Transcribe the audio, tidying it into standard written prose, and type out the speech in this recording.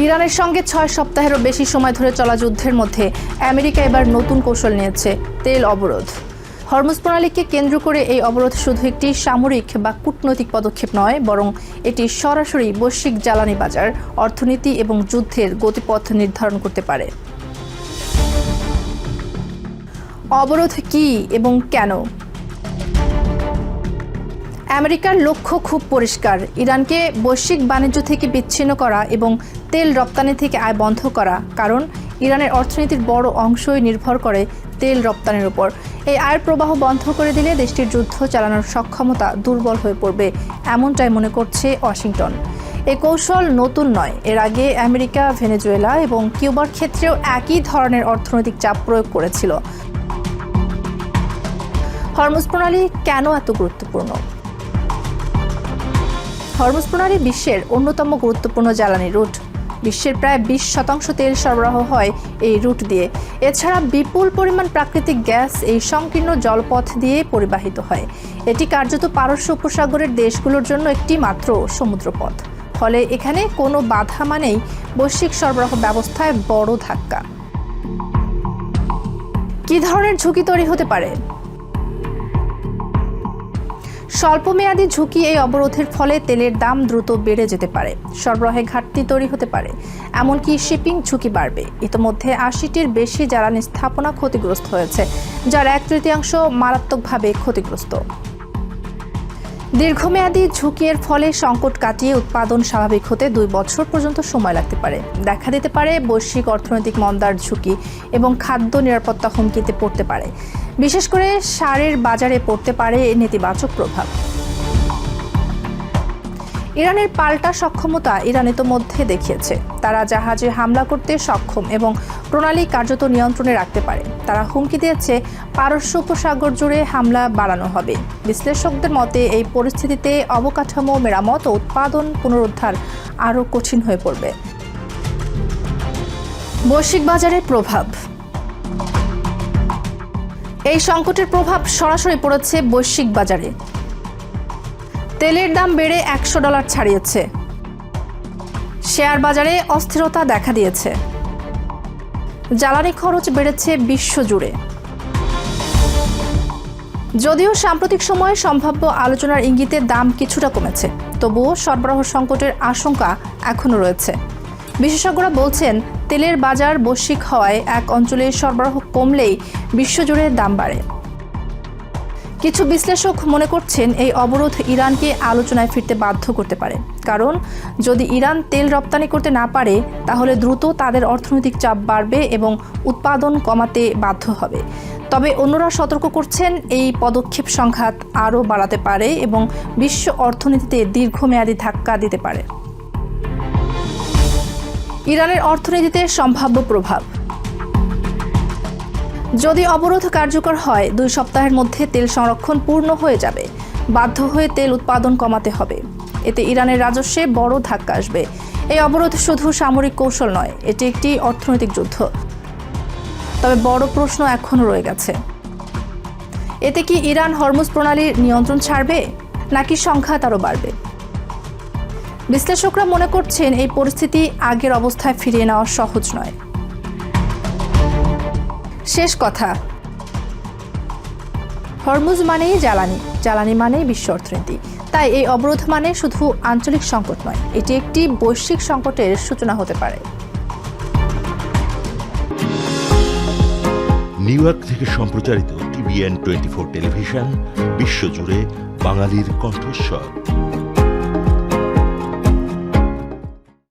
ইরানের সঙ্গে ৬ সপ্তাহেরও বেশি সময় ধরে চলা যুদ্ধের মধ্যে আমেরিকা এবার নতুন কৌশল নিয়েছে, তেল অবরোধ। হরমুজ প্রণালীকে কেন্দ্র করে এই অবরোধ শুধু একটি সামরিক বা কূটনৈতিক পদক্ষেপ নয়, বরং এটি সরাসরি বৈশ্বিক জ্বালানি বাজার, অর্থনীতি এবং যুদ্ধের গতিপথ নির্ধারণ করতে পারে। অবরোধ কি এবং কেন? আমেরিকার লক্ষ্য খুব পরিষ্কার, ইরানকে বৈশ্বিক বাণিজ্য থেকে বিচ্ছিন্ন করা এবং তেল রপ্তানি থেকে আয় বন্ধ করা। কারণ ইরানের অর্থনীতির বড় অংশই নির্ভর করে তেল রপ্তানির উপর। এই আয়ের প্রবাহ বন্ধ করে দিলে দেশটির যুদ্ধ চালানোর সক্ষমতা দুর্বল হয়ে পড়বে, এমনটাই মনে করছে ওয়াশিংটন। এই কৌশল নতুন নয়, এর আগে আমেরিকা ভেনেজুয়েলা এবং কিউবার ক্ষেত্রেও একই ধরনের অর্থনৈতিক চাপ প্রয়োগ করেছিল। হরমুজ প্রণালী কেন এত গুরুত্বপূর্ণ? হরমুজ প্রণালী বিশ্বের অন্যতম গুরুত্বপূর্ণ জ্বালানি রুট। বিশ্বের প্রায় 20% তেল সরবরাহ হয় এই রুট দিয়ে। এছাড়া বিপুল পরিমাণ প্রাকৃতিক গ্যাস এই সংকীর্ণ জলপথ দিয়ে পরিবাহিত হয়। এটি কার্যত পারস্য উপসাগরের দেশগুলোর জন্য একটি মাত্র সমুদ্রপথ। ফলে এখানে কোনো বাধা মানেই বৈশ্বিক সরবরাহ ব্যবস্থায় বড় ধাক্কা। কী ধরনের ঝুঁকি তৈরি হতে পারে? স্বল্পমেয়াদী ঝুঁকি, এই অবরোধের ফলে তেলের দাম দ্রুত বেড়ে যেতে পারে, সরবরাহে ঘাটতি তৈরি হতে পারে, এমনকি শিপিং ঝুঁকি বাড়বে। ইতোমধ্যে 80টির বেশি জ্বালানি স্থাপনা ক্ষতিগ্রস্ত হয়েছে, যার 1/3 মারাত্মকভাবে ক্ষতিগ্রস্ত। দীর্ঘমেয়াদী ঝুঁকির ফলে সংকট কাটিয়ে উৎপাদন স্বাভাবিক হতে 2 বছর পর্যন্ত সময় লাগতে পারে। দেখা দিতে পারে বৈশ্বিক অর্থনৈতিক মন্দার ঝুঁকি এবং খাদ্য নিরাপত্তা হুমকিতে পড়তে পারে। বিশেষ করে সারের বাজারে পড়তে পারে নেতিবাচক প্রভাব। ইরানের পাল্টা সক্ষমতা ইরান ইতোমধ্যে দেখিয়েছে। তারা জাহাজে হামলা করতে সক্ষম এবং প্রণালী কার্যত নিয়ন্ত্রণে রাখতে পারে। তারা হুমকি দিয়েছে পারস্য উপসাগর জুড়ে হামলা বাড়ানো হবে। বিশ্লেষকদের মতে এই পরিস্থিতিতে অবকাঠামো মেরামত ও উৎপাদন পুনরুদ্ধার আরও কঠিন হয়ে পড়বে। বৈশ্বিক বাজারে প্রভাব। এই সংকটের প্রভাব সরাসরি পড়েছে বৈশ্বিক বাজারে। তেলের দাম বেড়ে $100 ছাড়িয়েছে। শেয়ার বাজারে অস্থিরতা দেখা দিয়েছে। জ্বালানি খরচ বেড়েছে বিশ্বজুড়ে। যদিও সাম্প্রতিক সময়ে সম্ভাব্য আলোচনার ইঙ্গিতে দাম কিছুটা কমেছে, তবুও সরবরাহ সংকটের আশঙ্কা এখনও রয়েছে। বিশেষজ্ঞরা বলছেন, তেলের বাজার বৈশ্বিক হওয়ায় এক অঞ্চলে সরবরাহ কমলেই বিশ্বজুড়ে দাম বাড়ে। কিছু বিশ্লেষক মনে করছেন, এই অবরোধ ইরানকে আলোচনায় ফিরতে বাধ্য করতে পারে। কারণ যদি ইরান তেল রপ্তানি করতে না পারে, তাহলে দ্রুত তাদের অর্থনৈতিক চাপ বাড়বে এবং উৎপাদন কমাতে বাধ্য হবে। তবে অন্যরা সতর্ক করছেন, এই পদক্ষেপ সংঘাত আরও বাড়াতে পারে এবং বিশ্ব অর্থনীতিতে দীর্ঘমেয়াদী ধাক্কা দিতে পারে। ইরানের অর্থনীতিতে সম্ভাব্য প্রভাব। যদি অবরোধ কার্যকর হয়, 2 সপ্তাহের মধ্যে তেল সংরক্ষণ পূর্ণ হয়ে যাবে। বাধ্য হয়ে তেল উৎপাদন কমাতে হবে। এতে ইরানের রাজস্বে বড় ধাক্কা আসবে। এই অবরোধ শুধু সামরিক কৌশল নয়, এটি একটি অর্থনৈতিক যুদ্ধ। তবে বড় প্রশ্ন এখনও রয়ে গেছে, এতে কি ইরান হরমুজ প্রণালীর নিয়ন্ত্রণ ছাড়বে, নাকি সংঘাত আরও বাড়বে? বিশ্লেষকরা মনে করছেন, এই পরিস্থিতি আগের অবস্থায় ফিরিয়ে নেওয়া সহজ নয়। শেষ কথা, হরমুজ মানেই জ্বালানি, জ্বালানি মানেই বিশ্ব অর্থনীতি। তাই এই অবরোধ মানে শুধু আঞ্চলিক সংকট নয়, এটি একটি বৈশ্বিক সংকটের সূচনা হতে পারে। নিউ ইয়র্ক থেকে সম্প্রচারিত TVN 24 টেলিভিশন, বিশ্বজুড়ে বাঙালির কণ্ঠস্বর।